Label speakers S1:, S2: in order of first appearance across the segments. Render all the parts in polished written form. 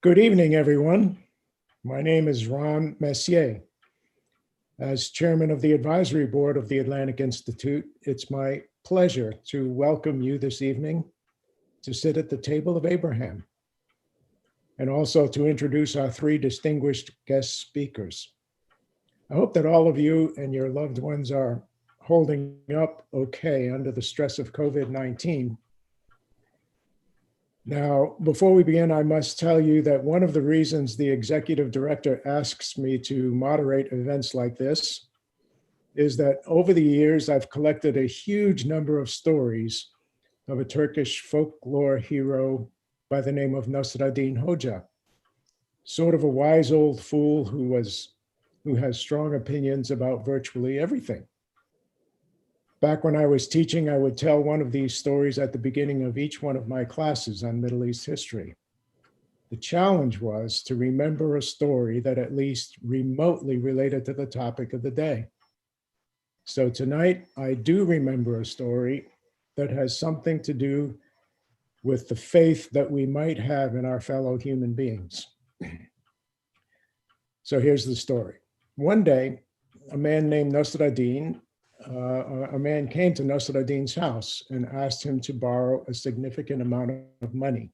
S1: Good evening, everyone. My name is Ron Messier. As chairman of the advisory board of the Atlantic Institute, it's my pleasure to welcome you this evening to sit at the table of Abraham, and also to introduce our three distinguished guest speakers. I hope that all of you and your loved ones are holding up okay under the stress of COVID-19. Now, before we begin, I must tell you that one of the reasons the executive director asks me to moderate events like this is that over the years, I've collected a huge number of stories of a Turkish folklore hero by the name of Nasreddin Hoca, sort of a wise old fool who has strong opinions about virtually everything. Back when I was teaching, I would tell one of these stories at the beginning of each one of my classes on Middle East history. The challenge was to remember a story that at least remotely related to the topic of the day. So tonight, I do remember a story that has something to do with the faith that we might have in our fellow human beings. So here's the story. One day, a man named Nasreddin came to Nasreddin's house and asked him to borrow a significant amount of money.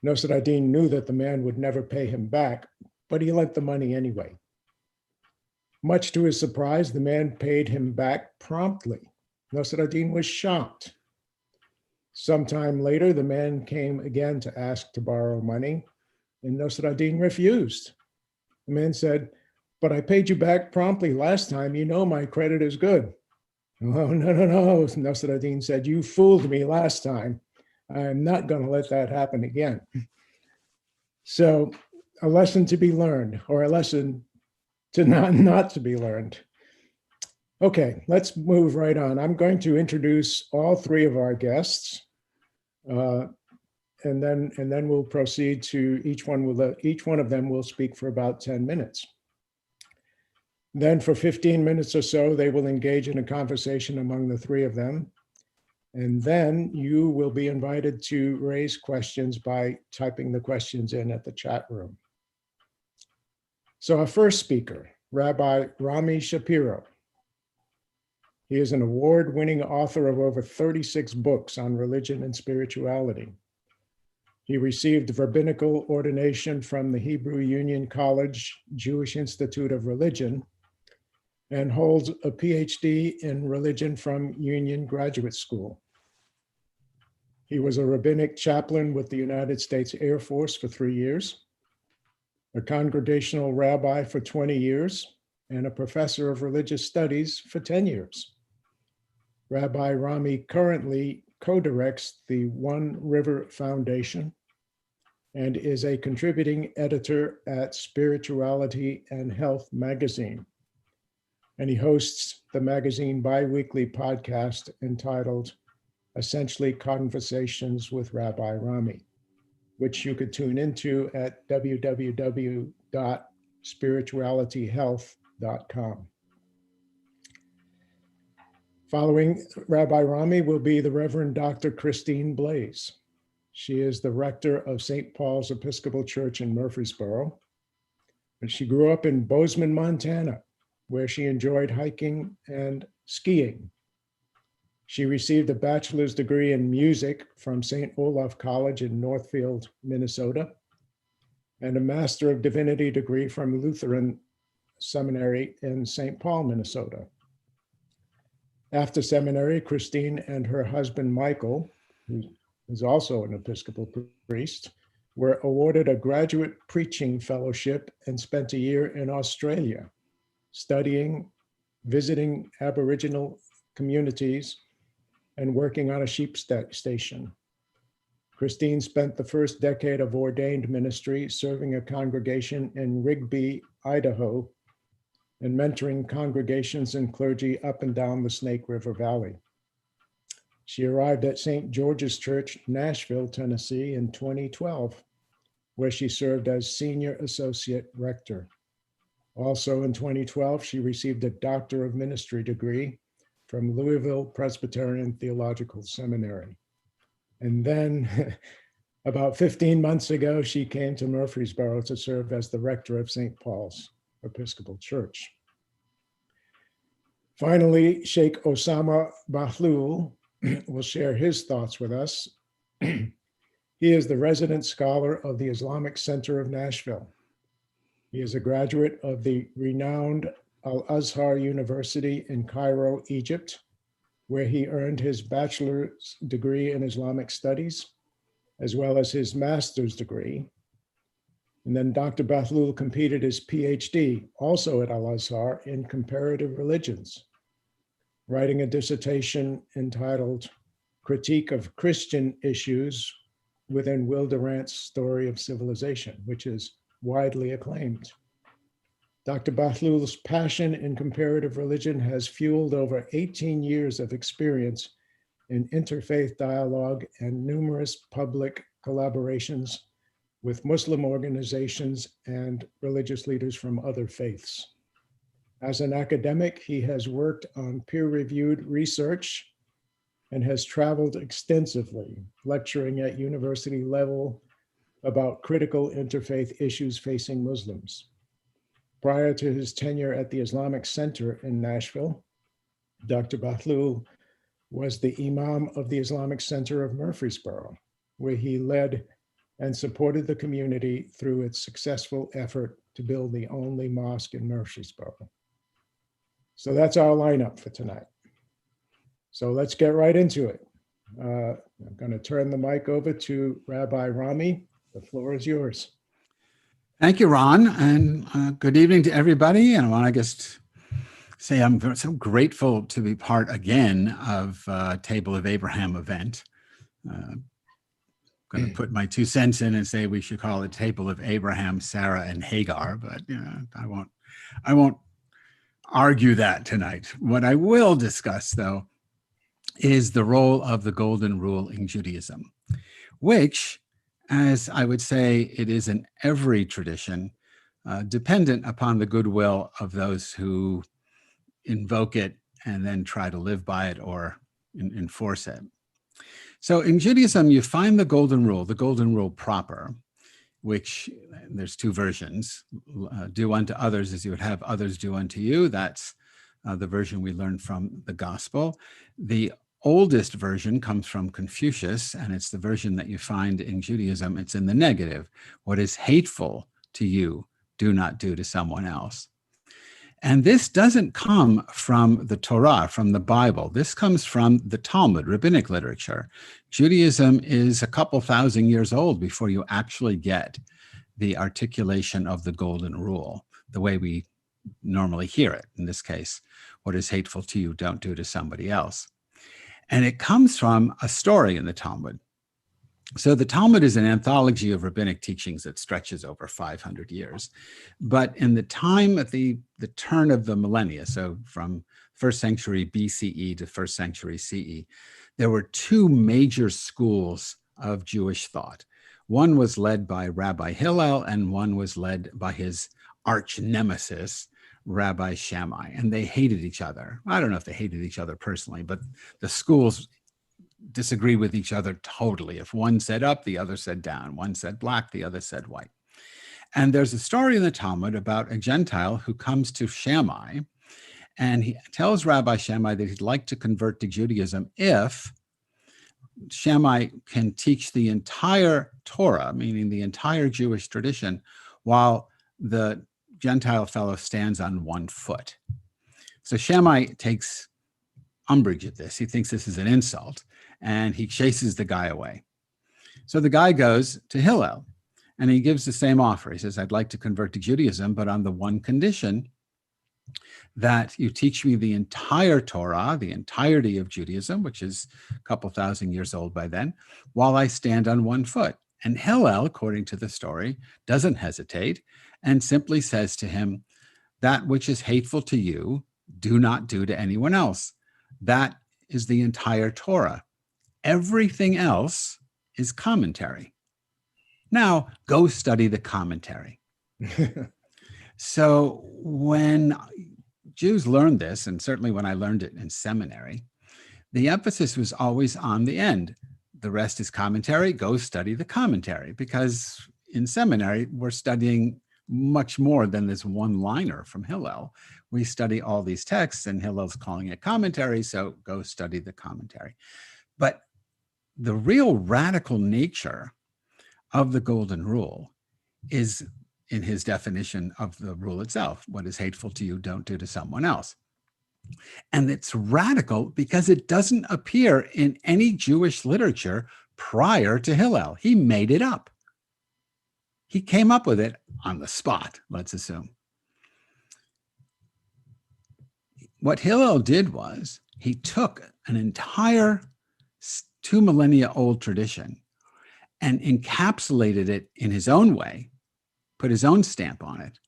S1: Nasreddin knew that the man would never pay him back, but he lent the money anyway. Much to his surprise, the man paid him back promptly. Nasreddin was shocked. Sometime later, the man came again to ask to borrow money, and Nasreddin refused. The man said, "But I paid you back promptly last time. You know my credit is good." "Oh, no, Nasreddin said, "You fooled me last time. I'm not going to let that happen again." So a lesson to be learned, or a lesson to not to be learned. Okay, let's move right on. I'm going to introduce all three of our guests, and then we'll proceed to each one of them will speak for about 10 minutes. Then for 15 minutes or so, they will engage in a conversation among the three of them. And then you will be invited to raise questions by typing the questions in at the chat room. So our first speaker, Rabbi Rami Shapiro. He is an award-winning author of over 36 books on religion and spirituality. He received rabbinical ordination from the Hebrew Union College Jewish Institute of Religion and holds a PhD in religion from Union Graduate School. He was a rabbinic chaplain with the United States Air Force for 3 years, a congregational rabbi for 20 years, and a professor of religious studies for 10 years. Rabbi Rami currently co-directs the One River Foundation and is a contributing editor at Spirituality and Health magazine. And he hosts the magazine bi-weekly podcast entitled Essentially Conversations with Rabbi Rami, which you could tune into at www.spiritualityhealth.com. Following Rabbi Rami will be the Reverend Dr. Kristine Blaess. She is the rector of St. Paul's Episcopal Church in Murfreesboro, and she grew up in Bozeman, Montana, where she enjoyed hiking and skiing. She received a bachelor's degree in music from St. Olaf College in Northfield, Minnesota, and a Master of Divinity degree from Lutheran Seminary in St. Paul, Minnesota. After seminary, Kristine and her husband, Michael, who is also an Episcopal priest, were awarded a graduate preaching fellowship and spent a year in Australia, studying, visiting Aboriginal communities, and working on a sheep station. Kristine spent the first decade of ordained ministry serving a congregation in Rigby, Idaho, and mentoring congregations and clergy up and down the Snake River Valley. She arrived at St. George's Church, Nashville, Tennessee in 2012, where she served as Senior Associate Rector. Also in 2012, she received a Doctor of Ministry degree from Louisville Presbyterian Theological Seminary. And then About 15 months ago, she came to Murfreesboro to serve as the rector of St. Paul's Episcopal Church. Finally, Sheikh Ossama Bahlaul will share his thoughts with us. He is the resident scholar of the Islamic Center of Nashville. He is a graduate of the renowned Al-Azhar University in Cairo, Egypt, where he earned his bachelor's degree in Islamic studies, as well as his master's degree. And then Dr. Bahlaul completed his PhD, also at Al-Azhar, in comparative religions, writing a dissertation entitled Critique of Christian Issues within Will Durant's Story of Civilization, which is widely acclaimed. Dr. Bahlaul's passion in comparative religion has fueled over 18 years of experience in interfaith dialogue and numerous public collaborations with Muslim organizations and religious leaders from other faiths. As an academic, he has worked on peer-reviewed research and has traveled extensively, lecturing at university level about critical interfaith issues facing Muslims. Prior to his tenure at the Islamic Center in Nashville, Dr. Bahlaul was the Imam of the Islamic Center of Murfreesboro, where he led and supported the community through its successful effort to build the only mosque in Murfreesboro. So that's our lineup for tonight. So let's get right into it. I'm going to turn the mic over to Rabbi Rami. The floor is yours.
S2: Thank you, Ron, and good evening to everybody. And I want to just say I'm so grateful to be part again of Table of Abraham event. I'm going to put my 2 cents in and say we should call it Table of Abraham, Sarah, and Hagar, but I won't argue that tonight. What I will discuss, though, is the role of the Golden Rule in Judaism, which, as I would say it is in every tradition, dependent upon the goodwill of those who invoke it and then try to live by it or enforce it. So in Judaism, you find the Golden Rule proper, which there's 2 versions. Do unto others as you would have others do unto you. That's the version we learned from the Gospel. The oldest version comes from Confucius, and it's the version that you find in Judaism. It's in the negative. What is hateful to you, do not do to someone else. And this doesn't come from the Torah, from the Bible. This comes from the Talmud, rabbinic literature. Judaism is a couple thousand years old before you actually get the articulation of the Golden Rule, the way we normally hear it. In this case, what is hateful to you, don't do to somebody else. And it comes from a story in the Talmud. So the Talmud is an anthology of rabbinic teachings that stretches over 500 years. But in the time at the turn of the millennia, so from 1st century BCE to 1st century CE, there were 2 major schools of Jewish thought. One was led by Rabbi Hillel, and one was led by his arch nemesis, Rabbi Shammai, and they hated each other. I don't know if they hated each other personally, but the schools disagree with each other totally. If one said up, the other said down. One said black, the other said white. And there's a story in the Talmud about a Gentile who comes to Shammai, and he tells Rabbi Shammai that he'd like to convert to Judaism if Shammai can teach the entire Torah, meaning the entire Jewish tradition, while the Gentile fellow stands on 1 foot. So Shammai takes umbrage at this. He thinks this is an insult, and he chases the guy away. So the guy goes to Hillel, and he gives the same offer. He says, I'd like to convert to Judaism, but on the one condition that you teach me the entire Torah, the entirety of Judaism, which is a couple thousand years old by then, while I stand on 1 foot. And Hillel, according to the story, doesn't hesitate and simply says to him, that which is hateful to you, do not do to anyone else. That is the entire Torah. Everything else is commentary. Now, go study the commentary. So when Jews learned this, and certainly when I learned it in seminary, the emphasis was always on the end. the rest is commentary. Go study the commentary, because in seminary, we're studying much more than this one-liner from Hillel. We study all these texts, and Hillel's calling it commentary, so go study the commentary. But the real radical nature of the golden rule is in his definition of the rule itself. What is hateful to you, don't do to someone else. And it's radical because it doesn't appear in any Jewish literature prior to Hillel. He made it up. He came up with it on the spot, let's assume. What Hillel did was he took an entire 2 millennia old tradition and encapsulated it in his own way, put his own stamp on it,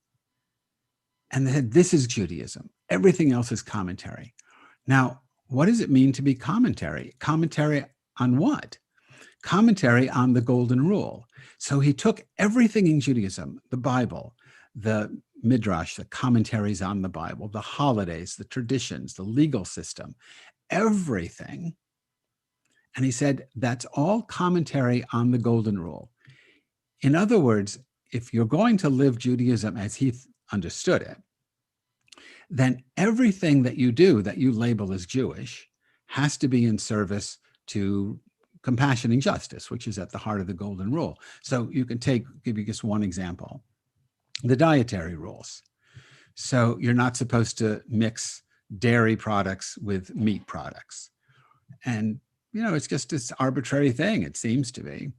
S2: and said, this is Judaism. Everything else is commentary. Now, what does it mean to be commentary? Commentary on what? Commentary on the golden rule. So he took everything in Judaism, the Bible, the Midrash, the commentaries on the Bible, the holidays, the traditions, the legal system, everything. And he said, that's all commentary on the golden rule. In other words, if you're going to live Judaism as he understood it, then everything that you do that you label as Jewish has to be in service to compassion and justice, which is at the heart of the golden rule. So you can give you just one example, the dietary rules. So you're not supposed to mix dairy products with meat products. And, it's just this arbitrary thing, it seems to be.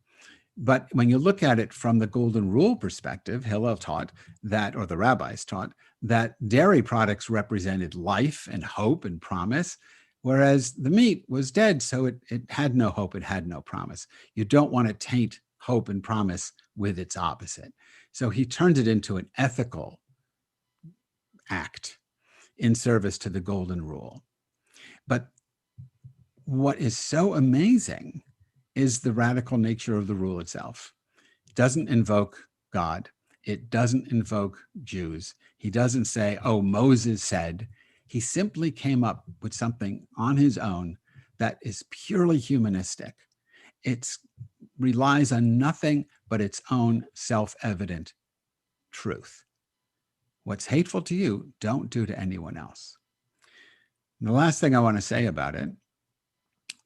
S2: But when you look at it from the golden rule perspective, Hillel taught that, or the rabbis taught, that dairy products represented life and hope and promise, whereas the meat was dead, so it had no hope, it had no promise. You don't want to taint hope and promise with its opposite. So he turned it into an ethical act in service to the golden rule. But what is so amazing is the radical nature of the rule itself. It doesn't invoke God. It doesn't invoke Jews. He doesn't say, oh, Moses said. He simply came up with something on his own that is purely humanistic. It relies on nothing but its own self-evident truth. What's hateful to you, don't do to anyone else. And the last thing I want to say about it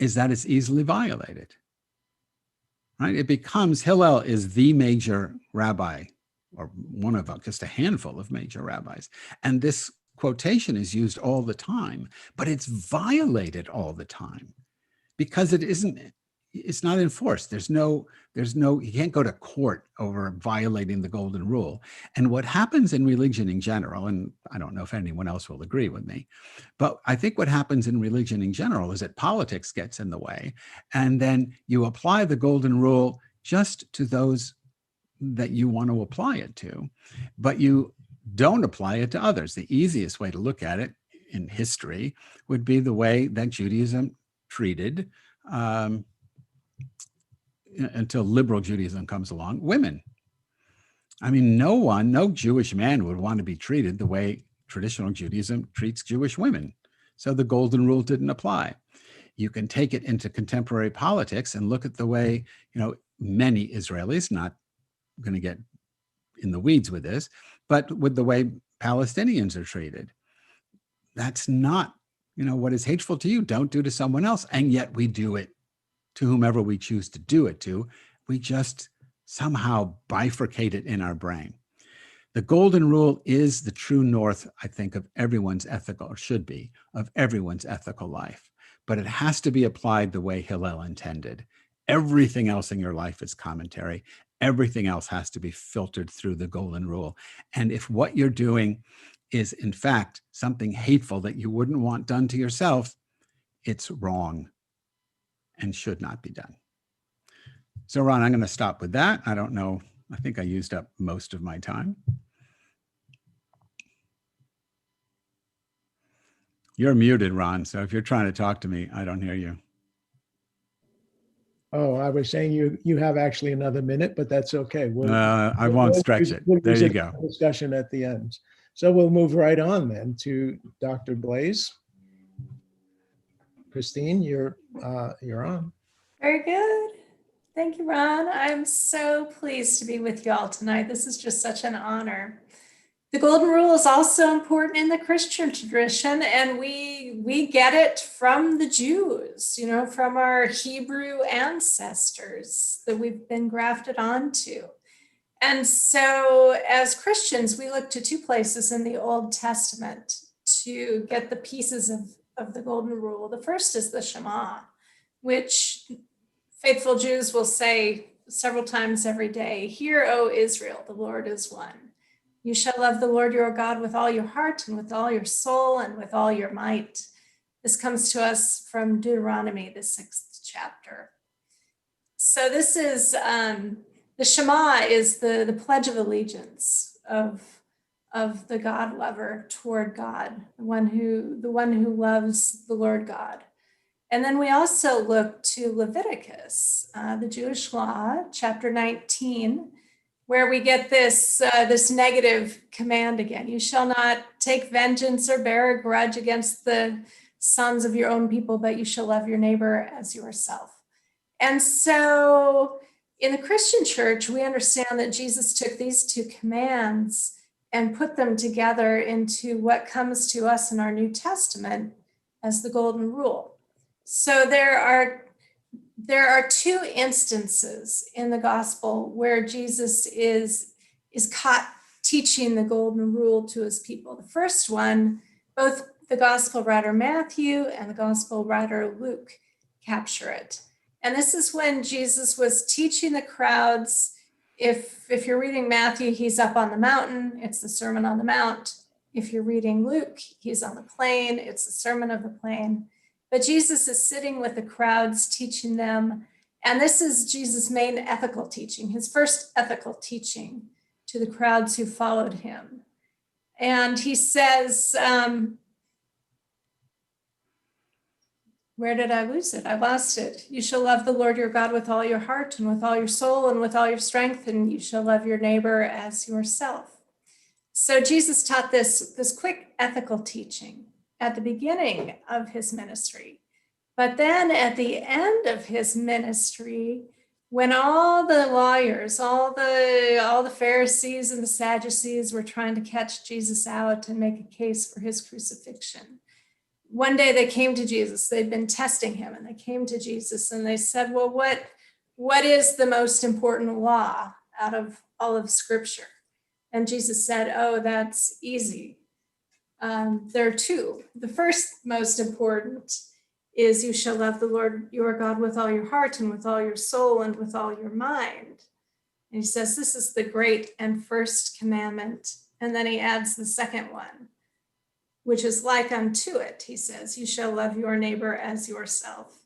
S2: is that it's easily violated. Right? It becomes, Hillel is the major rabbi, or one of just a handful of major rabbis. And this quotation is used all the time, but it's violated all the time because it's not enforced. You can't go to court over violating the golden rule. And what happens in religion in general, and I don't know if anyone else will agree with me, but I think what happens in religion in general is that politics gets in the way, and then you apply the golden rule just to those that you want to apply it to, but you don't apply it to others. The easiest way to look at it in history would be the way that Judaism treated until liberal Judaism comes along, women. I mean, no Jewish man would want to be treated the way traditional Judaism treats Jewish women. So the golden rule didn't apply. You can take it into contemporary politics and look at the way, many Israelis, not going to get in the weeds with this, but with the way Palestinians are treated. That's not, what is hateful to you, don't do to someone else. And yet we do it to whomever we choose to do it to. We just somehow bifurcate it in our brain. The golden rule is the true north, I think, of everyone's ethical, or should be, of everyone's ethical life. But it has to be applied the way Hillel intended. Everything else in your life is commentary. Everything else has to be filtered through the golden rule. And if what you're doing is, in fact, something hateful that you wouldn't want done to yourself, it's wrong and should not be done. So, Ron, I'm going to stop with that. I don't know. I think I used up most of my time. You're muted, Ron. So if you're trying to talk to me, I don't hear you.
S1: Oh, I was saying you have actually another minute, but that's okay.
S2: I won't stretch it. There you go.
S1: Discussion at the end. So we'll move right on then to Dr. Blaess. Kristine, you're on.
S3: Very good. Thank you, Ron. I'm so pleased to be with you all tonight. This is just such an honor. The golden rule is also important in the Christian tradition, and we get it from the Jews, from our Hebrew ancestors that we've been grafted onto. And so as Christians, we look to two places in the Old Testament to get the pieces of the golden rule. The first is the Shema, which faithful Jews will say several times every day, "Hear, O Israel, the Lord is one. You shall love the Lord your God with all your heart and with all your soul and with all your might." This comes to us from Deuteronomy, the 6th chapter. So this is, the Shema is the pledge of allegiance of the God lover toward God, the one who loves the Lord God. And then we also look to Leviticus, the Jewish law, chapter 19, where we get this negative command again. You shall not take vengeance or bear a grudge against the sons of your own people, but you shall love your neighbor as yourself. And so in the Christian church, we understand that Jesus took these two commands and put them together into what comes to us in our New Testament as the golden rule. So there are two instances in the gospel where Jesus is caught teaching the golden rule to his people. The first one, both the gospel writer Matthew and the gospel writer Luke capture it. And this is when Jesus was teaching the crowds. If you're reading Matthew, he's up on the mountain. It's the Sermon on the Mount. If you're reading Luke, he's on the plain. It's the Sermon of the Plain. But Jesus is sitting with the crowds, teaching them. And this is Jesus' main ethical teaching, his first ethical teaching to the crowds who followed him. And he says, where did I lose it? I lost it. You shall love the Lord your God with all your heart and with all your soul and with all your strength, and you shall love your neighbor as yourself. So Jesus taught this quick ethical teaching at the beginning of his ministry. But then at the end of his ministry, when all the lawyers, all the Pharisees and the Sadducees were trying to catch Jesus out and make a case for his crucifixion, one day they came to Jesus. They'd been testing him, and they came to Jesus and they said, well, what is the most important law out of all of Scripture? And Jesus said, oh, that's easy. There are two. The first most important is you shall love the Lord your God with all your heart and with all your soul and with all your mind. And he says, this is the great and first commandment. And then he adds the second one, which is like unto it. He says, you shall love your neighbor as yourself.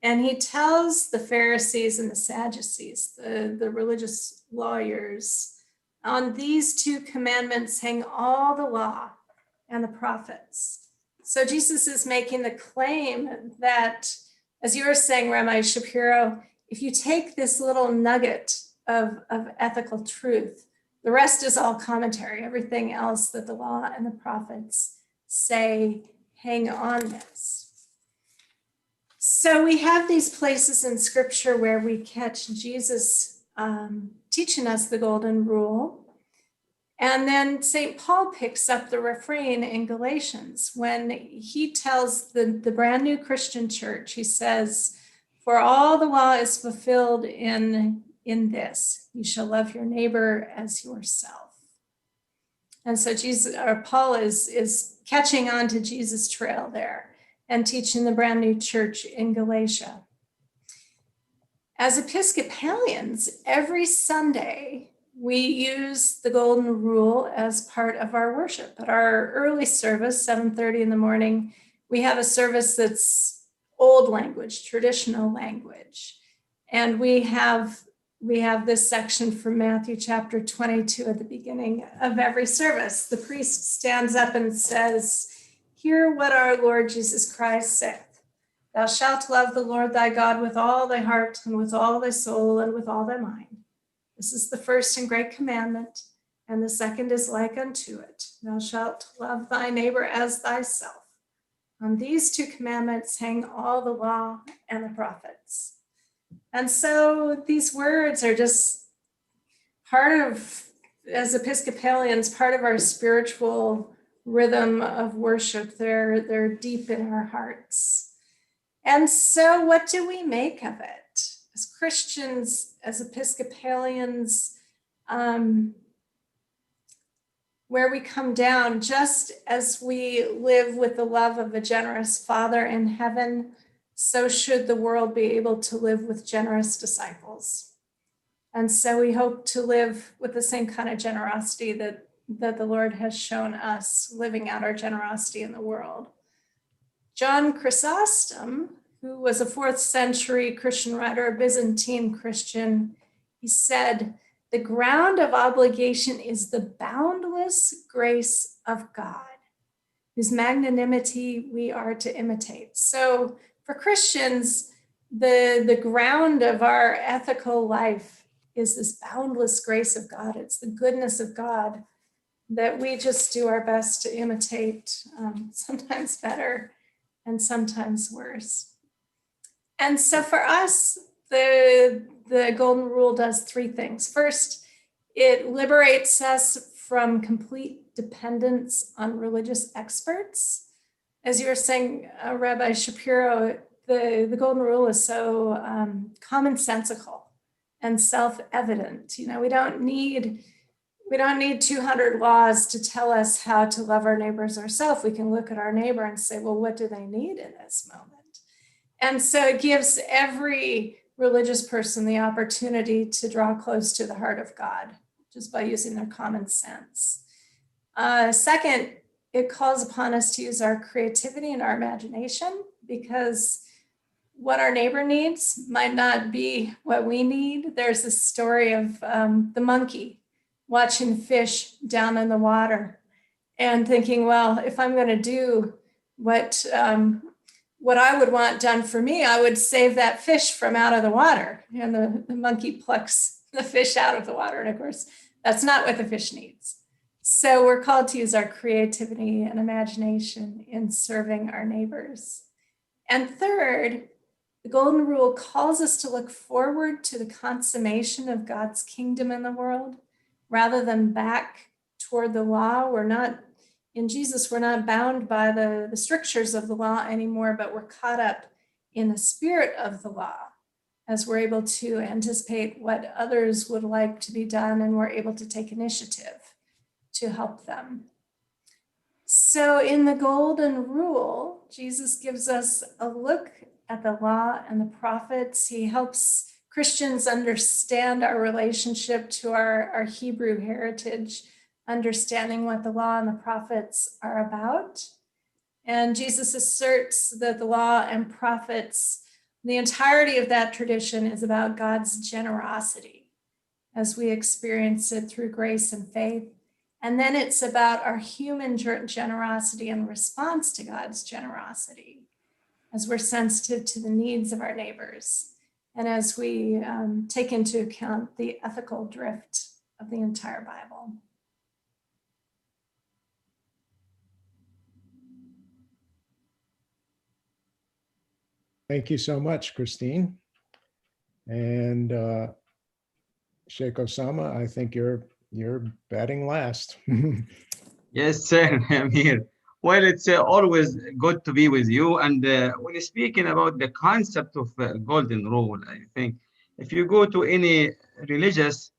S3: And he tells the Pharisees and the Sadducees, the religious lawyers, on these two commandments hang all the law and the prophets. So Jesus is making the claim that, as you were saying, Rabbi Shapiro, if you take this little nugget of ethical truth, the rest is all commentary. Everything else that the law and the prophets say, hang on this. So we have these places in Scripture where we catch Jesus teaching us the golden rule. And then St. Paul picks up the refrain in Galatians when he tells the brand new Christian church, he says, for all the law is fulfilled in this, you shall love your neighbor as yourself. And so Paul is catching on to Jesus' trail there and teaching the brand new church in Galatia. As Episcopalians, every Sunday, we use the golden rule as part of our worship. At our early service, 7:30 in the morning, we have a service that's old language, traditional language. And we have this section from Matthew chapter 22 at the beginning of every service. The priest stands up and says, hear what our Lord Jesus Christ saith. Thou shalt love the Lord thy God with all thy heart and with all thy soul and with all thy mind. This is the first and great commandment, and the second is like unto it. Thou shalt love thy neighbor as thyself. On these two commandments hang all the law and the prophets. And so these words are just part of, as Episcopalians, part of our spiritual rhythm of worship. They're deep in our hearts. And so what do we make of it? As Christians, as Episcopalians, where we come down, just as we live with the love of a generous Father in heaven, so should the world be able to live with generous disciples. And so we hope to live with the same kind of generosity that the Lord has shown us, living out our generosity in the world. John Chrysostom, who was a 4th century Christian writer, a Byzantine Christian, he said, "The ground of obligation is the boundless grace of God, whose magnanimity we are to imitate." So for Christians, the ground of our ethical life is this boundless grace of God. It's the goodness of God that we just do our best to imitate, sometimes better and sometimes worse. And so for us, the Golden Rule does 3 things. First, it liberates us from complete dependence on religious experts. As you were saying, Rabbi Shapiro, the Golden Rule is so commonsensical and self-evident. You know, we don't need 200 laws to tell us how to love our neighbors ourselves. We can look at our neighbor and say, well, what do they need in this moment? And so it gives every religious person the opportunity to draw close to the heart of God just by using their common sense. Second, it calls upon us to use our creativity and our imagination, because what our neighbor needs might not be what we need. There's this story of the monkey watching fish down in the water and thinking, well, if I'm going to do what I would want done for me, I would save that fish from out of the water. And the monkey plucks the fish out of the water. And of course, that's not what the fish needs. So we're called to use our creativity and imagination in serving our neighbors. And third, the Golden Rule calls us to look forward to the consummation of God's kingdom in the world, rather than back toward the law. In Jesus, we're not bound by the strictures of the law anymore, but we're caught up in the spirit of the law as we're able to anticipate what others would like to be done, and we're able to take initiative to help them. So in the Golden Rule, Jesus gives us a look at the law and the prophets. He helps Christians understand our relationship to our Hebrew heritage, understanding what the law and the prophets are about. And Jesus asserts that the law and prophets, the entirety of that tradition, is about God's generosity as we experience it through grace and faith. And then it's about our human generosity in response to God's generosity, as we're sensitive to the needs of our neighbors, and as we take into account the ethical drift of the entire Bible.
S1: Thank you so much, Kristine. And Sheikh Ossama, I think you're batting last.
S4: Yes, sir, I'm here. Well, it's always good to be with you. And when speaking about the concept of Golden Rule, I think if you go to any religious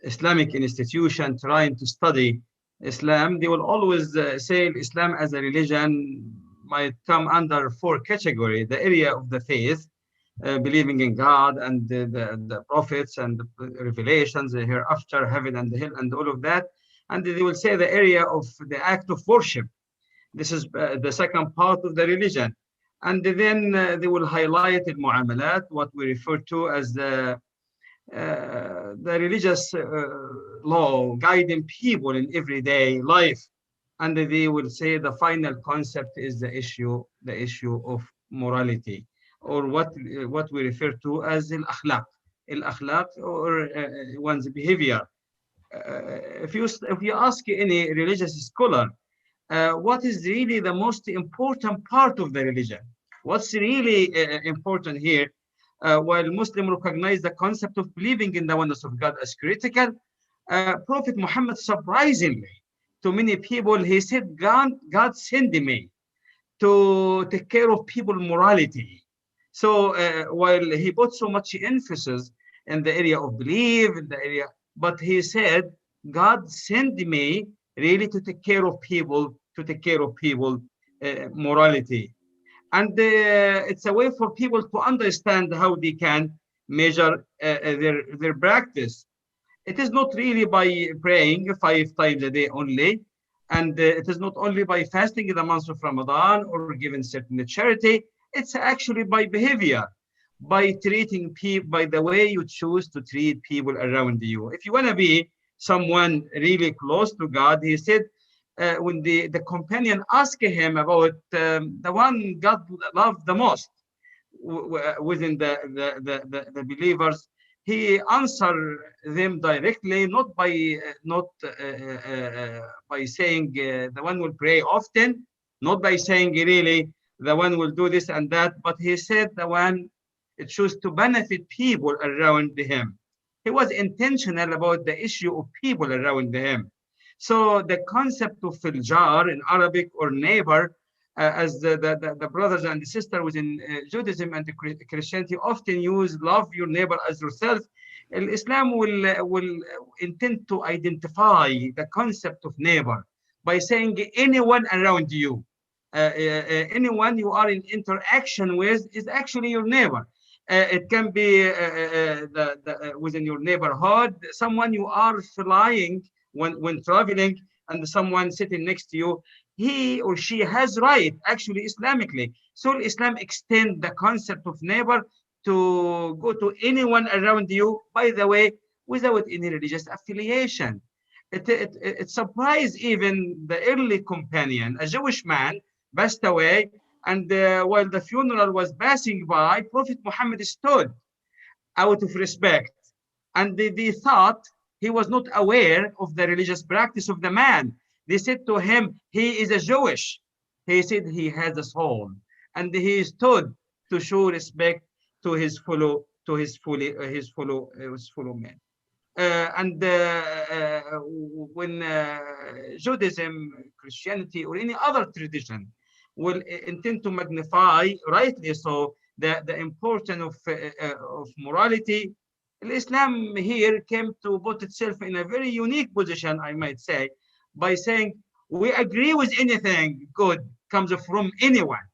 S4: Islamic institution trying to study Islam, they will always say Islam as a religion might come under 4 categories: the area of the faith, believing in God and the prophets and the revelations, the hereafter, heaven and hell, and all of that. And they will say the area of the act of worship. This is the second part of the religion. And then they will highlight the mu'amalat, what we refer to as the religious law guiding people in everyday life. And they will say the final concept is the issue of morality, or what we refer to as al-akhlaq, or one's behavior. If you ask any religious scholar, what is really the most important part of the religion? What's really important here? while Muslims recognize the concept of believing in the oneness of God as critical, Prophet Muhammad, surprisingly, to many people, he said, God sent me to take care of people's morality. So while he put so much emphasis in the area of belief, in the area, but he said, God sent me really to take care of people, morality. And it's a way for people to understand how they can measure their practice. It is not really by praying 5 times a day only, and it is not only by fasting in the month of Ramadan or giving certain charity. It's actually by behavior, by treating people, by the way you choose to treat people around you. If you want to be someone really close to God, he said, when the companion asked him about the one God loved the most within the believers, he answered them directly, not by saying the one will pray often, not by saying really the one will do this and that, but he said the one choose to benefit people around him. He was intentional about the issue of people around him. So the concept of filjar in Arabic, or neighbor, as the brothers and the sisters within Judaism and Christianity often use, love your neighbor as yourself. Islam will intend to identify the concept of neighbor by saying anyone around you, anyone you are in interaction with is actually your neighbor. It can be within your neighborhood, someone you are flying when traveling, and someone sitting next to you, he or she has right, actually, Islamically. So Islam extend the concept of neighbor to go to anyone around you, by the way, without any religious affiliation. It surprised even the early companion, a Jewish man, passed away, and while the funeral was passing by, Prophet Muhammad stood out of respect, and they thought he was not aware of the religious practice of the man. They said to him, he is a Jewish. He said he has a soul, and he stood to show respect to his fellow men. When Judaism, Christianity, or any other tradition will intend to magnify, rightly so, the importance of morality, Islam here came to put itself in a very unique position, I might say, by saying we agree with anything good comes from anyone,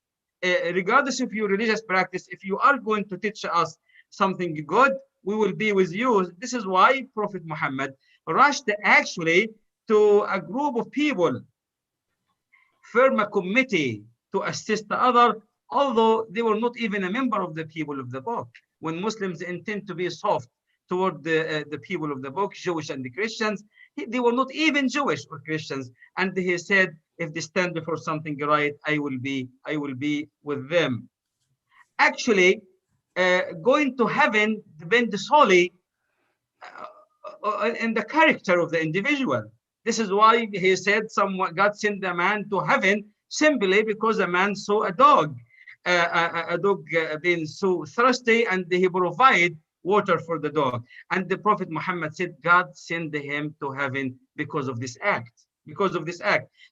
S4: regardless of your religious practice. If you are going to teach us something good, we will be with you. This is why Prophet Muhammad rushed actually to a group of people, form a committee to assist the other, although they were not even a member of the people of the book. When Muslims intend to be soft toward the people of the book, Jewish and the Christians, they were not even Jewish or Christians, and he said, if they stand before something right, I will be with them. Actually, going to heaven depends solely in the character of the individual. This is why he said, God sent a man to heaven simply because a man saw a dog being so thirsty, and he provided water for the dog. And the Prophet Muhammad said, God sent him to heaven because of this act.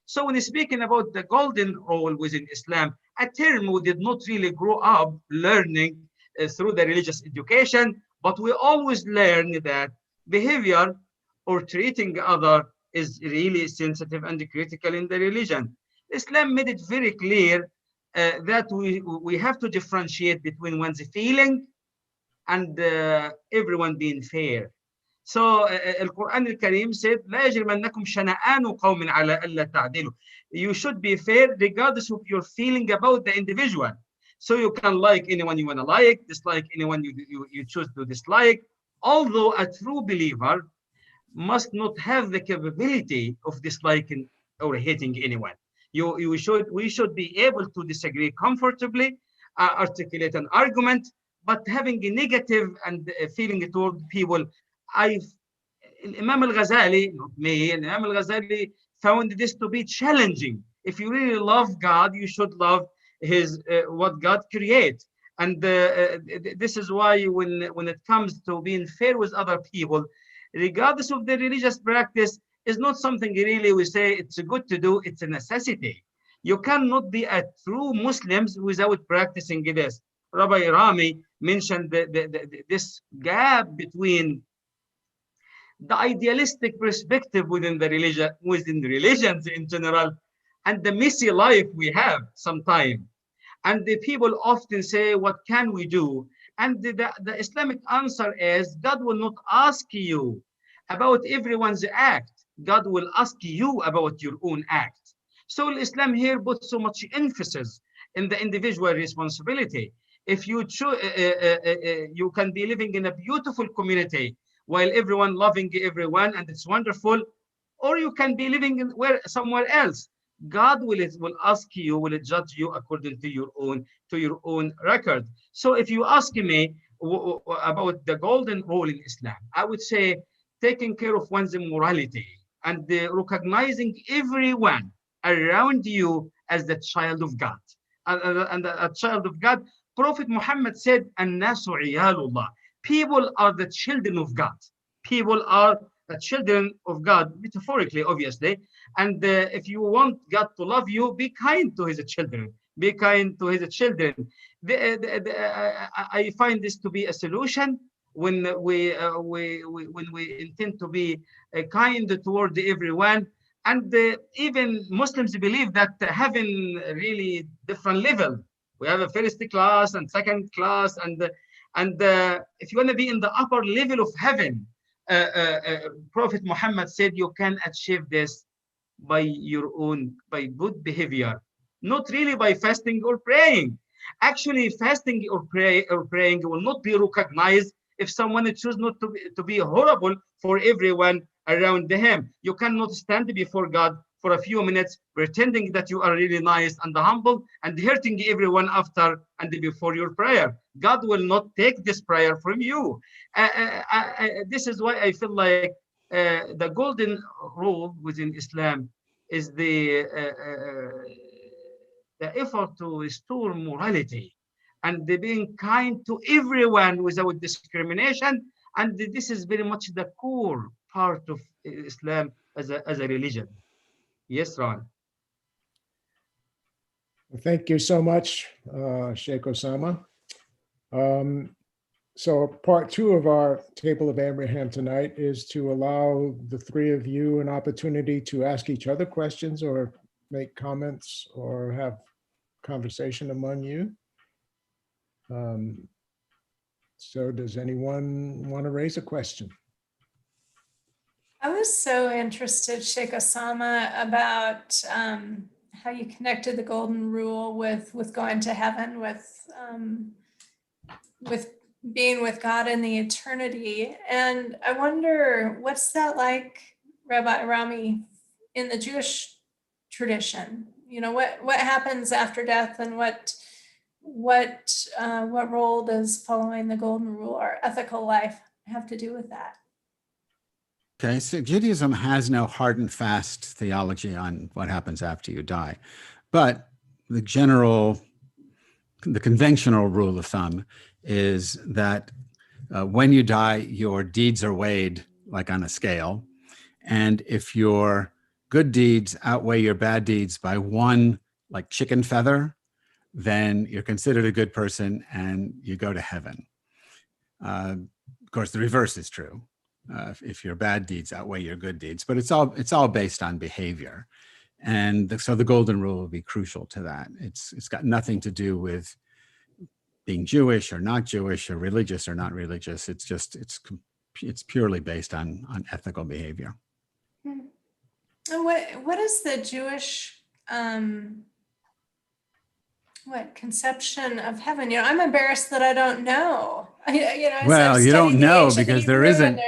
S4: So when speaking about the golden rule within Islam, a term we did not really grow up learning through the religious education, but we always learn that behavior or treating other is really sensitive and critical in the religion. Islam made it very clear that we have to differentiate between one's feeling and everyone being fair. So Al-Quran Al-Karim said, لا يجرمنكم شنآن قوم على ألا تعدلوا. You should be fair regardless of your feeling about the individual. So you can like anyone you want to like, dislike anyone you choose to dislike, although a true believer must not have the capability of disliking or hating anyone. We should be able to disagree comfortably, articulate an argument, but having a negative and feeling toward people. Imam al-Ghazali, not me, Imam al-Ghazali found this to be challenging. If you really love God, you should love what God creates. And this is why when it comes to being fair with other people, regardless of their religious practice, is not something really we say it's good to do, it's a necessity. You cannot be a true Muslim without practicing this. Rabbi Rami mentioned this gap between the idealistic perspective within the religion, within religions in general, and the messy life we have sometimes. And the people often say, what can we do? And the Islamic answer is, God will not ask you about everyone's act. God will ask you about your own act. So Islam here puts so much emphasis in the individual responsibility. If you you can be living in a beautiful community while everyone loving everyone and it's wonderful, or you can be living in somewhere else. God will ask you, will judge you according to your own record. So if you ask me about the golden rule in Islam, I would say taking care of one's morality and recognizing everyone around you as the child of God. And a child of God, Prophet Muhammad said, "An-nasu iyalullah." People are the children of God. People are the children of God, metaphorically, obviously. And if you want God to love you, be kind to his children. Be kind to his children. I find this to be a solution when we intend to be kind toward everyone. And even Muslims believe that having really different level. We have a first class and second class, and if you want to be in the upper level of heaven, Prophet Muhammad said you can achieve this by good behavior, not really by fasting or praying. Actually, fasting or praying will not be recognized if someone chooses not to be horrible for everyone around him. You cannot stand before God for a few minutes pretending that you are really nice and humble and hurting everyone after and before your prayer. God will not take this prayer from you. This is why I feel like the golden rule within Islam is the effort to restore morality and being kind to everyone without discrimination. And this is very much the core part of Islam as a religion. Yes, Ron.
S1: Thank you so much, Sheikh Ossama. So part two of our Table of Abraham tonight is to allow the three of you an opportunity to ask each other questions or make comments or have conversation among you. So does anyone want to raise a question?
S3: I was so interested, Sheikh Ossama, about how you connected the golden rule with going to heaven, with being with God in the eternity. And I wonder, what's that like, Rabbi Rami, in the Jewish tradition? You know, what happens after death, and what role does following the golden rule or ethical life have to do with that?
S2: Okay, so Judaism has no hard and fast theology on what happens after you die, but the conventional rule of thumb is that when you die, your deeds are weighed like on a scale, and if your good deeds outweigh your bad deeds by one, like chicken feather, then you're considered a good person and you go to heaven. Of course, the reverse is true. If your bad deeds outweigh your good deeds, but it's all based on behavior, and so the golden rule will be crucial to that. It's got nothing to do with being Jewish or not Jewish or religious or not religious. It's purely based on ethical behavior.
S3: And what is the Jewish conception of heaven? You know, I'm embarrassed that I don't know.
S2: Well, you don't know because there isn't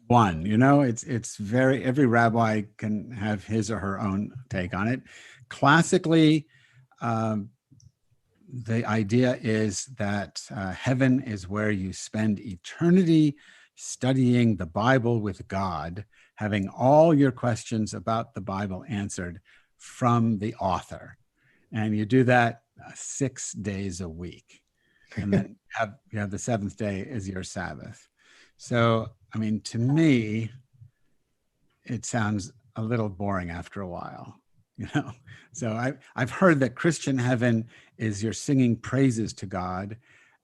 S2: one. You know, it's every rabbi can have his or her own take on it. Classically, the idea is that heaven is where you spend eternity studying the Bible with God, having all your questions about the Bible answered from the author. And you do that 6 days a week. And then you have the seventh day as your Sabbath. So, I mean, to me, it sounds a little boring after a while, you know? So I've heard that Christian heaven is you're singing praises to God.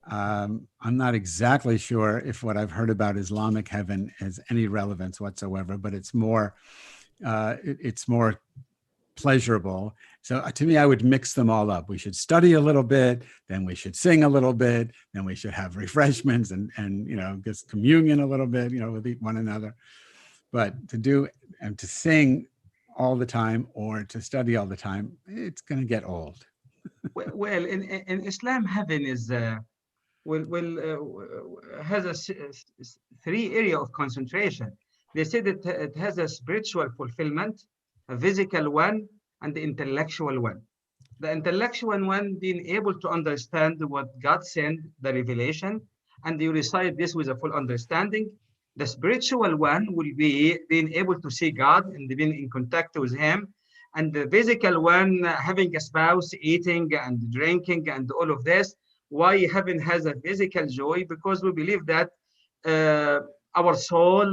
S2: I'm not exactly sure if what I've heard about Islamic heaven has any relevance whatsoever, but it's more pleasurable. So to me, I would mix them all up. We should study a little bit, then we should sing a little bit, then we should have refreshments and you know, just communion a little bit, you know, with one another. But to do and to sing all the time or to study all the time, it's going to get old.
S4: Well, in Islam, heaven is has three area of concentration. They said it has a spiritual fulfillment, a physical one, and the intellectual one. The intellectual one being able to understand what God sent, the revelation, and you recite this with a full understanding. The spiritual one will be being able to see God and being in contact with Him. And the physical one, having a spouse, eating and drinking and all of this. Why heaven has a physical joy? Because we believe that our soul,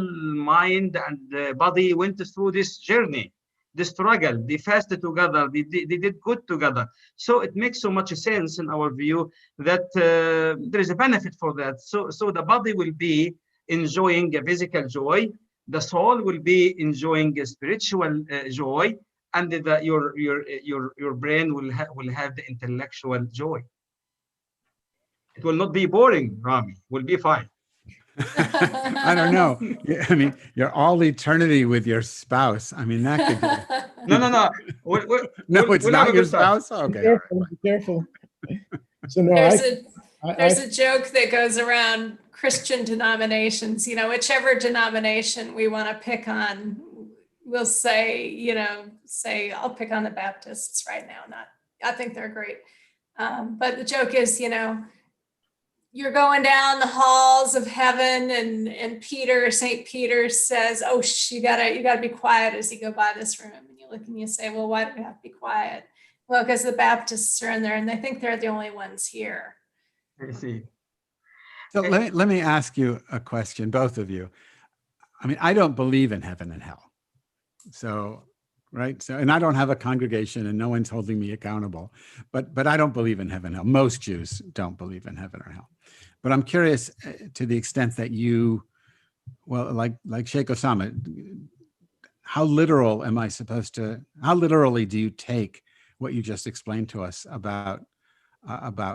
S4: mind, and body went through this journey, the struggle, they fasted together, they did good together. So it makes so much sense in our view that there is a benefit for that. So the body will be enjoying a physical joy, the soul will be enjoying a spiritual joy, and your brain will have the intellectual joy. It will not be boring, Rami. Will be fine.
S2: I don't know. I mean, you're all eternity with your spouse. I mean, that could get...
S4: No.
S2: No, it's not your spouse? Okay.
S1: Be careful. So no,
S3: there's a joke that goes around Christian denominations, you know, whichever denomination we want to pick on, we'll say, you know, I'll pick on the Baptists right now. I think they're great. But the joke is, you know, you're going down the halls of heaven and St. Peter says, oh, you gotta be quiet as you go by this room. And you look and you say, well, why do we have to be quiet? Well, because the Baptists are in there and they think they're the only ones here.
S4: I see.
S2: So let me ask you a question, both of you. I mean, I don't believe in heaven and hell. So, right. So, and I don't have a congregation and no one's holding me accountable, but I don't believe in heaven and hell. Most Jews don't believe in heaven or hell. But I'm curious to the extent that you, well, like Sheikh Ossama, how literally do you take what you just explained to us about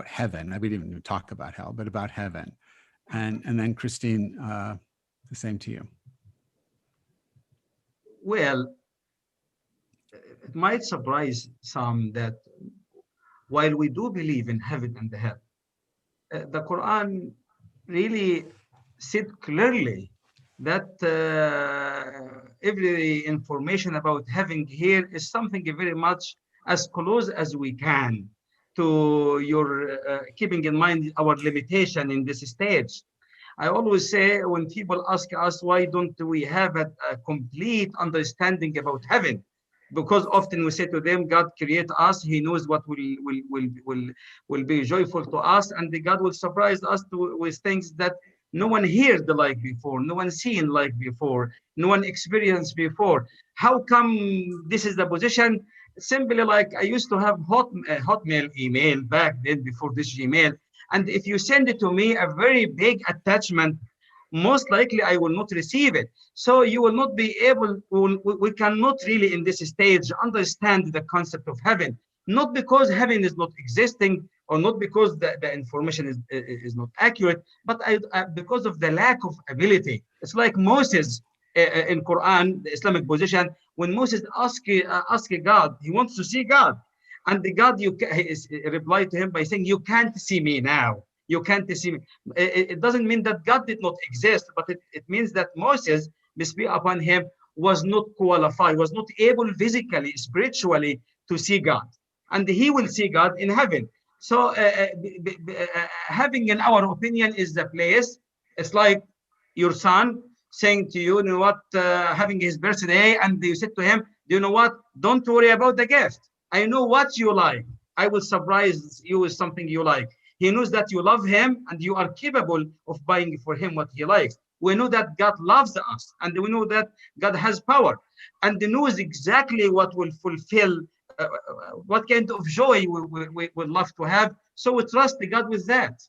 S2: heaven? We didn't even talk about hell, but about heaven. And then Kristine, the same to you.
S4: Well, it might surprise some that while we do believe in heaven and hell, the Quran really said clearly that every information about heaven here is something very much as close as we can to your keeping in mind our limitation in this stage. I always say when people ask us, why don't we have a complete understanding about heaven? Because often we say to them, God created us, He knows what will be joyful to us, and God will surprise us with things that no one heard like before, no one seen like before, no one experienced before. How come this is the position? Simply like I used to have Hotmail email back then before this Gmail. And if you send it to me, a very big attachment, most likely I will not receive it. So you will not be able, we cannot really in this stage understand the concept of heaven, not because heaven is not existing or not because the information is not accurate, but because of the lack of ability. It's like Moses in Quran, the Islamic position, when Moses asked God, he wants to see God. And the God replied to him by saying, you can't see me now. You can't see me. It doesn't mean that God did not exist, but it means that Moses, peace be upon him, was not qualified, was not able physically, spiritually to see God. And he will see God in heaven. So having, in our opinion, is the place. It's like your son saying to you, you know what, having his birthday, and you said to him, do you know what, don't worry about the gift. I know what you like. I will surprise you with something you like. He knows that you love him and you are capable of buying for him what he likes. We know that God loves us, and we know that God has power and knows exactly what will fulfill, what kind of joy we would love to have. So we trust God with that.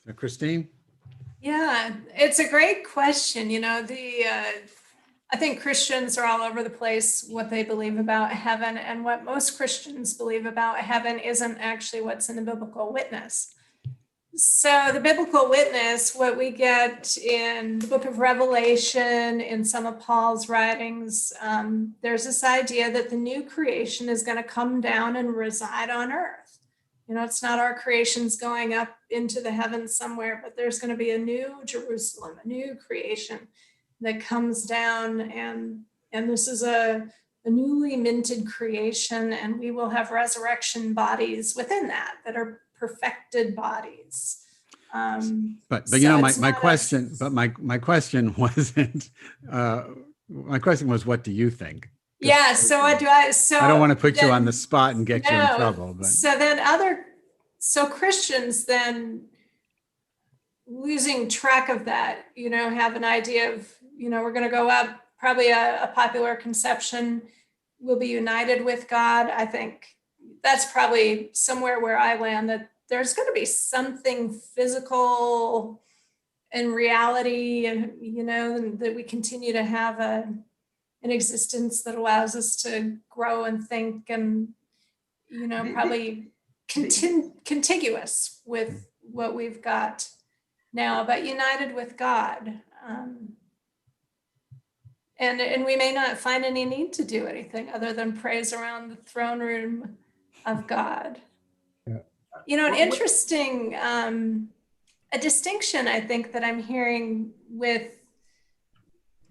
S2: So Kristine?
S3: Yeah, it's a great question. I think Christians are all over the place what they believe about heaven, and what most Christians believe about heaven isn't actually what's in the biblical witness. So the biblical witness, what we get in the book of Revelation, in some of Paul's writings, there's this idea that the new creation is going to come down and reside on earth. It's not our creations going up into the heavens somewhere, but there's going to be a new Jerusalem, a new creation that comes down, and this is a newly minted creation, and we will have resurrection bodies within that are perfected bodies.
S2: But
S3: So
S2: my
S3: it's not
S2: question,
S3: us.
S2: but my question wasn't, my question was, what do you think?
S3: Yeah, so what do I, so
S2: I don't want to put you
S3: then-
S2: on the spot and get you in trouble, but
S3: So Christians then, losing track of that, have an idea of, we're going to go up, probably a popular conception, we'll be united with God. I think that's probably somewhere where I land, that there's going to be something physical in reality, and, that we continue to have an existence that allows us to grow and think, and, probably contiguous with what we've got now, but united with God. And we may not find any need to do anything other than praise around the throne room of God.
S1: Yeah.
S3: An interesting, a distinction I think that I'm hearing with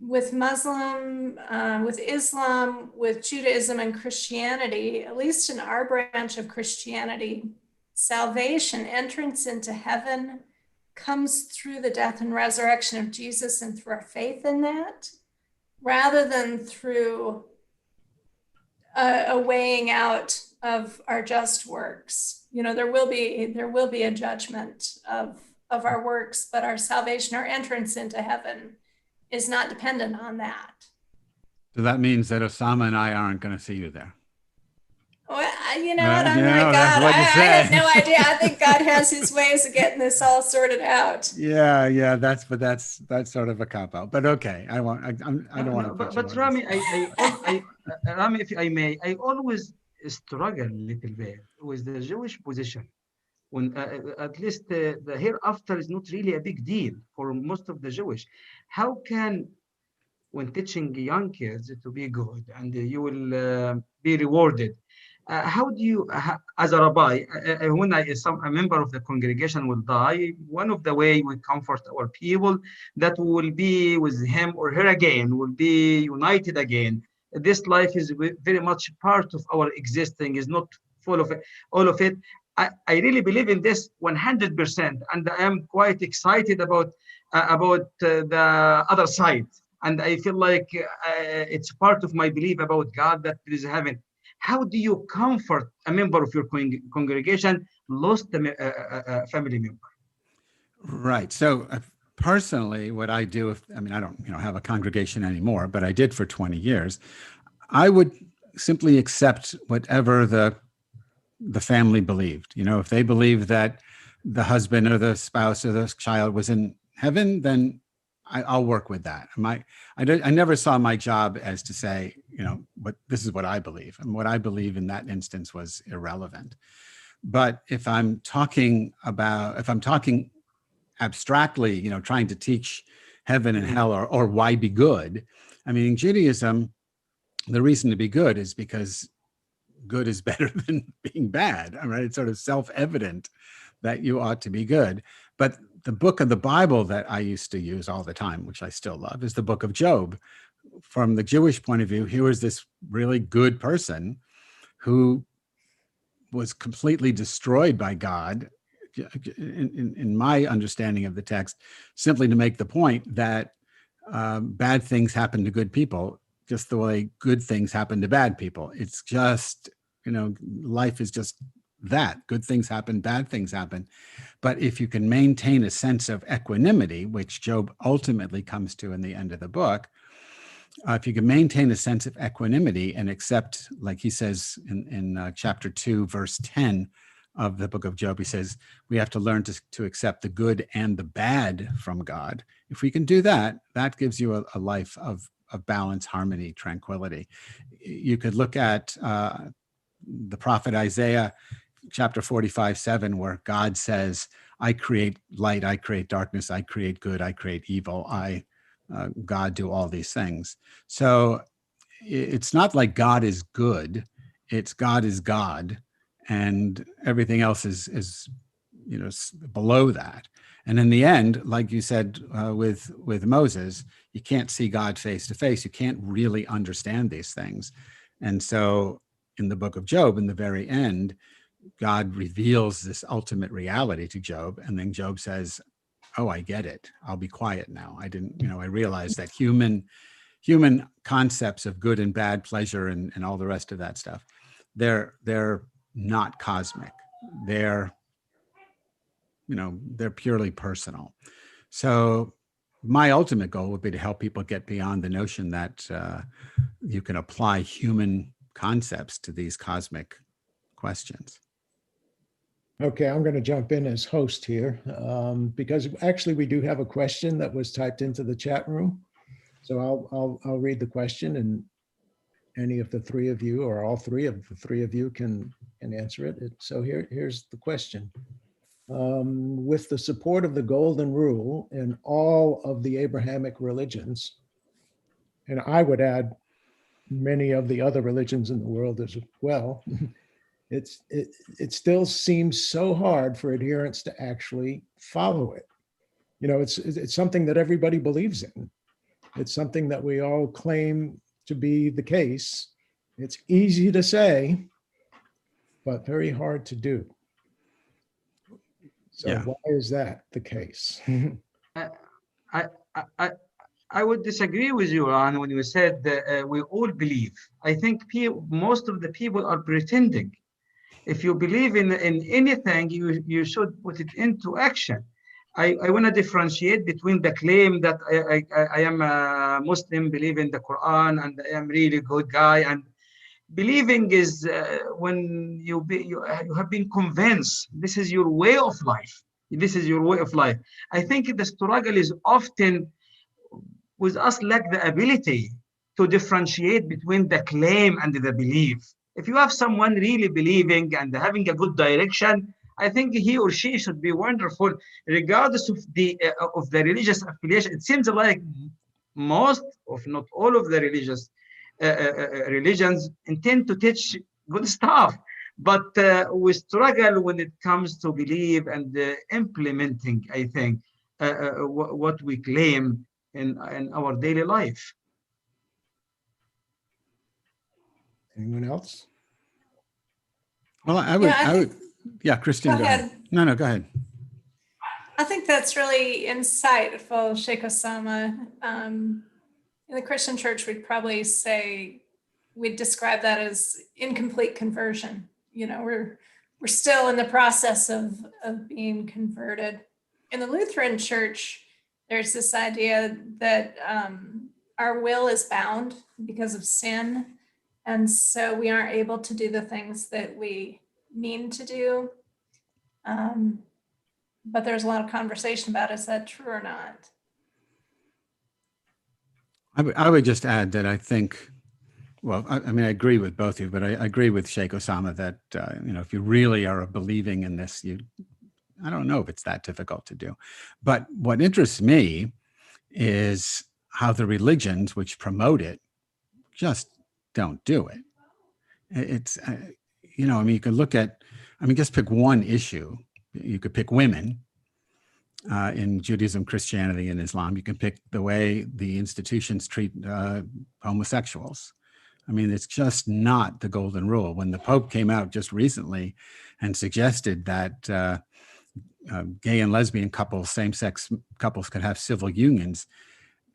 S3: Muslim, with Islam, with Judaism and Christianity, at least in our branch of Christianity, salvation, entrance into heaven, comes through the death and resurrection of Jesus and through our faith in that, rather than through a weighing out of our just works. There will be a judgment of our works, but our salvation, our entrance into heaven, is not dependent on that.
S2: so that means that Ossama and I aren't going to see you there.
S3: Well, what? I'm
S2: that's
S3: like, God,
S2: what you
S3: I
S2: said.
S3: had no idea. I think God has his ways of getting this all sorted out.
S2: Yeah, that's sort of a cop out. But okay, I don't want to put you
S4: But
S2: on
S4: Rami,
S2: this.
S4: Rami, if I may, I always struggle a little bit with the Jewish position. When at least the hereafter is not really a big deal for most of the Jewish. How can, when teaching young kids to be good and you will be rewarded, how do you, as a rabbi, when a member of the congregation will die, one of the way we comfort our people that we will be with him or her again, will be united again. This life is very much part of our existing, is not full of it, all of it. I really believe in this 100%, and I am quite excited about the other side. And I feel like it's part of my belief about God, that there is heaven. How do you comfort a member of your congregation lost a family member?
S2: Right. So personally, what I do, I don't have a congregation anymore, but I did for 20 years. I would simply accept whatever the family believed. If they believed that the husband or the spouse or the child was in heaven, then I'll work with that. I never saw my job as to say, but this is what I believe, and what I believe in that instance was irrelevant. But if I'm talking abstractly, trying to teach heaven and hell, or why be good, in Judaism, the reason to be good is because good is better than being bad. Right? It's sort of self-evident that you ought to be good. But the book of the Bible that I used to use all the time, which I still love, is the book of Job. From the Jewish point of view, here was this really good person who was completely destroyed by God, in my understanding of the text, simply to make the point that bad things happen to good people, just the way good things happen to bad people. It's just life is just that. Good things happen, bad things happen. But if you can maintain a sense of equanimity, which Job ultimately comes to in the end of the book, if you can maintain a sense of equanimity and accept, like he says in chapter 2, verse 10 of the book of Job, he says, we have to learn to accept the good and the bad from God. If we can do that, that gives you a life of balance, harmony, tranquility. You could look at the prophet Isaiah, chapter 45:7, where God says, I create light, I create darkness, I create good, I create evil, God do all these things. So it's not like God is good, it's God is God, and everything else is below that. And in the end, like you said with Moses, you can't see God face to face. You can't really understand these things. And so in the book of Job, in the very end, God reveals this ultimate reality to Job. And then Job says, oh, I get it. I'll be quiet now. I realized that human concepts of good and bad, pleasure, and all the rest of that stuff, they're not cosmic. They're purely personal. So my ultimate goal would be to help people get beyond the notion that you can apply human concepts to these cosmic questions.
S1: Okay, I'm going to jump in as host here because actually we do have a question that was typed into the chat room. So I'll read the question, and any of the three of you, or all three of the three of you, can answer it. So here's the question. With the support of the Golden Rule in all of the Abrahamic religions, and I would add many of the other religions in the world as well, it still seems so hard for adherents to actually follow it. It's something that everybody believes in. It's something that we all claim to be the case. It's easy to say, but very hard to do. So
S2: Yeah.
S1: why is that the case?
S4: I would disagree with you, Ron, when you said that we all believe. I think most of the people are pretending. If you believe in anything, you should put it into action. I want to differentiate between the claim that I am a Muslim, believe in the Quran, and I am really good guy. And believing is when you have been convinced this is your way of life. This is your way of life. I think the struggle is often with us lack the ability to differentiate between the claim and the belief. If you have someone really believing and having a good direction, I think he or she should be wonderful, regardless of the religious affiliation. It seems like most, if not all, of the religions intend to teach good stuff, but we struggle when it comes to believe and implementing, I think, what we claim in our daily life.
S1: Anyone else?
S2: Well, I would, yeah, Kristine, go ahead. No, go ahead.
S3: I think that's really insightful, Sheikh Ossama. In the Christian church, we'd probably say, we'd describe that as incomplete conversion. We're still in the process of being converted. In the Lutheran church, there's this idea that our will is bound because of sin. And so we aren't able to do the things that we mean to do. But there's a lot of conversation about, is that true or not?
S2: I would just add that I think, well, I mean, I agree with both of you, but I agree with Sheikh Ossama that, if you really are believing in this, I don't know if it's that difficult to do. But what interests me is how the religions which promote it just don't do it. It's, you can look at, just pick one issue. You could pick women in Judaism, Christianity, and Islam. You can pick the way the institutions treat homosexuals. It's just not the golden rule. When the Pope came out just recently and suggested that gay and lesbian couples, same-sex couples could have civil unions,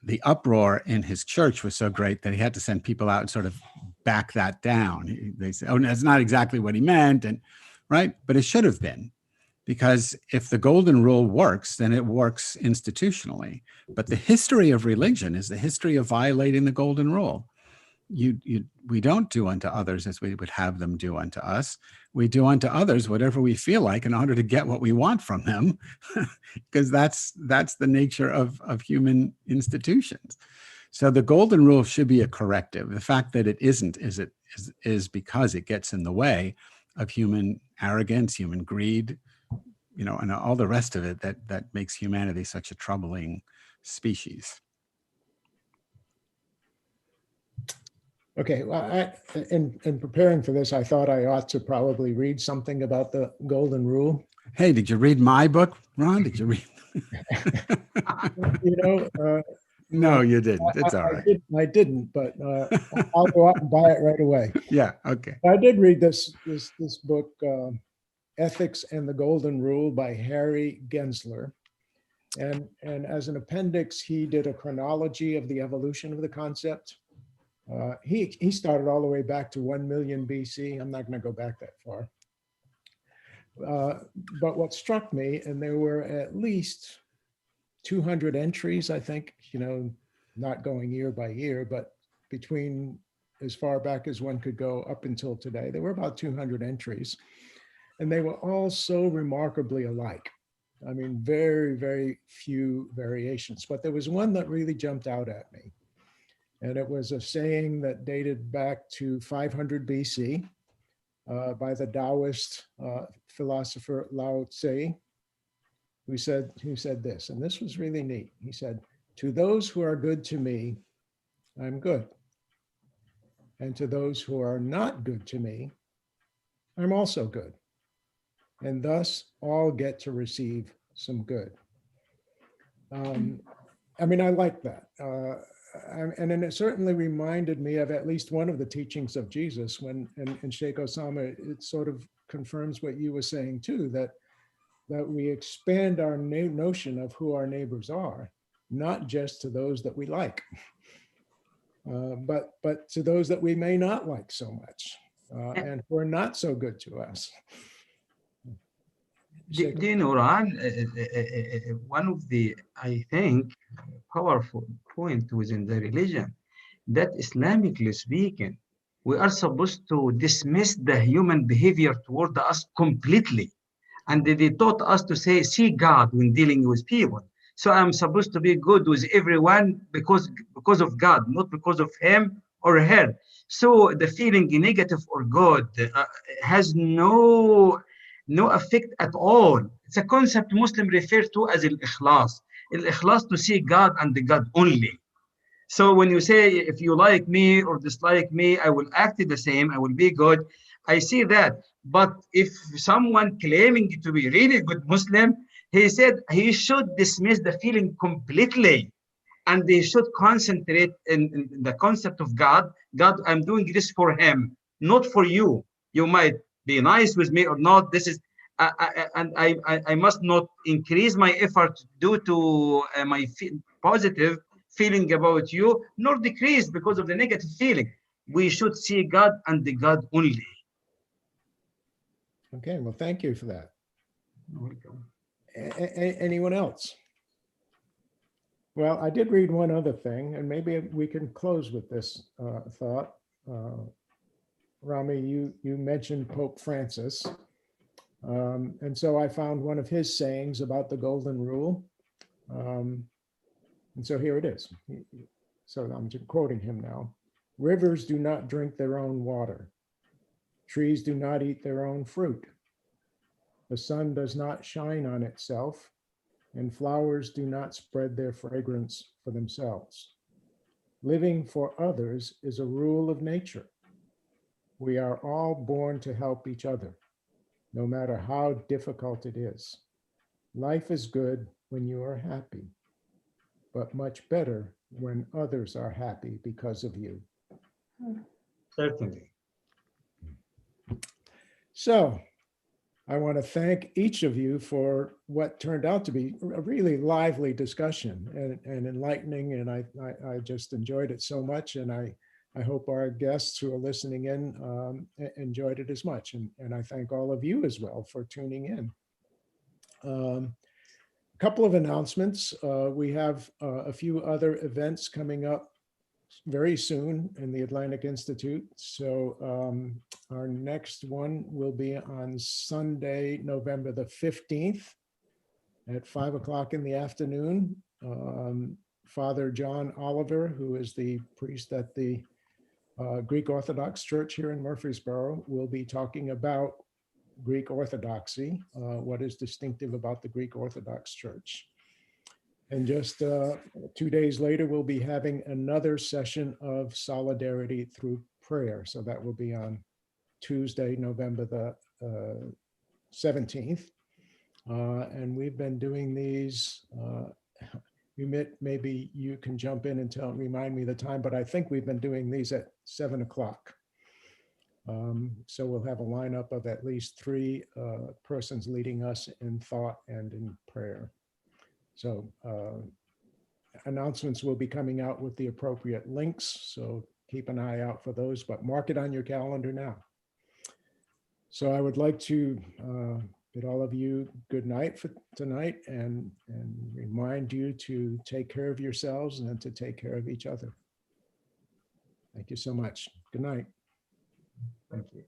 S2: the uproar in his church was so great that he had to send people out and sort of back that down. They say, oh, that's not exactly what he meant, and right, but it should have been. Because if the golden rule works, then it works institutionally. But the history of religion is the history of violating the golden rule. We don't do unto others as we would have them do unto us. We do unto others whatever we feel like in order to get what we want from them, because that's the nature of human institutions. So the golden rule should be a corrective. The fact that it isn't is because it gets in the way of human arrogance, human greed, and all the rest of it that makes humanity such a troubling species.
S1: Okay, well, in preparing for this, I thought I ought to probably read something about the golden rule.
S2: Hey, did you read my book, Ron? Did you read? No, you didn't. It's all right.
S1: I didn't, but I'll go out and buy it right away.
S2: Yeah, okay.
S1: I did read this book, Ethics and the Golden Rule by Harry Gensler. And as an appendix, he did a chronology of the evolution of the concept. He started all the way back to 1 million BC. I'm not going to go back that far. But what struck me, and there were at least 200 entries, I think, not going year by year, but between as far back as one could go up until today, there were about 200 entries. And they were all so remarkably alike. I mean, very, very few variations, but there was one that really jumped out at me. And it was a saying that dated back to 500 BC by the Taoist philosopher Lao Tse, who said this, and this was really neat. He said, "To those who are good to me, I'm good. And to those who are not good to me, I'm also good. And thus all get to receive some good." I mean, I like that. And then it certainly reminded me of at least one of the teachings of Jesus when, and Sheikh Ossama, it sort of confirms what you were saying too, that we expand our notion of who our neighbors are, not just to those that we like, but to those that we may not like so much, and who are not so good to us.
S4: Do you know, Ron, one of the, I think, powerful point within the religion, that Islamically speaking, we are supposed to dismiss the human behavior toward us completely. And they taught us to say, see God when dealing with people. So I'm supposed to be good with everyone because of God, not because of him or her. So the feeling negative or good has no effect at all. It's a concept Muslim refer to as al-ikhlas. Al-ikhlas, to see God and the God only. So when you say, if you like me or dislike me, I will act the same, I will be good, I see that. But if someone claiming to be really good Muslim, he said he should dismiss the feeling completely. And they should concentrate in the concept of God. God, I'm doing this for him, not for you. You might be nice with me or not. This is, I must not increase my effort due to my positive feeling about you, nor decrease because of the negative feeling. We should see God and the God only.
S1: Okay, well, thank you for that.
S4: You're welcome.
S1: Anyone else? Well, I did read one other thing, and maybe we can close with this thought. Rami, you mentioned Pope Francis. And so I found one of his sayings about the golden rule. And so here it is. So I'm quoting him now. "Rivers do not drink their own water. Trees do not eat their own fruit. The sun does not shine on itself, and flowers do not spread their fragrance for themselves. Living for others is a rule of nature. We are all born to help each other, no matter how difficult it is. Life is good when you are happy, but much better when others are happy because of you."
S4: Certainly.
S1: So I want to thank each of you for what turned out to be a really lively discussion and enlightening. And I just enjoyed it so much. And I I hope our guests who are listening in enjoyed it as much. And I thank all of you as well for tuning in. A couple of announcements. We have a few other events coming up very soon in the Atlantic Institute. So our next one will be on Sunday, November the 15th at 5 o'clock in the afternoon. Father John Oliver, who is the priest at the Greek Orthodox Church here in Murfreesboro, will be talking about Greek Orthodoxy, what is distinctive about the Greek Orthodox Church. And just 2 days later, we'll be having another session of Solidarity Through Prayer. So that will be on Tuesday, November the 17th. And we've been doing these, maybe you can jump in and remind me the time, but I think we've been doing these at 7 o'clock. So we'll have a lineup of at least 3 persons leading us in thought and in prayer. So announcements will be coming out with the appropriate links. So keep an eye out for those, but mark it on your calendar now. So I would like to bid all of you good night for tonight and remind you to take care of yourselves and to take care of each other. Thank you so much. Good night.
S4: Thank you.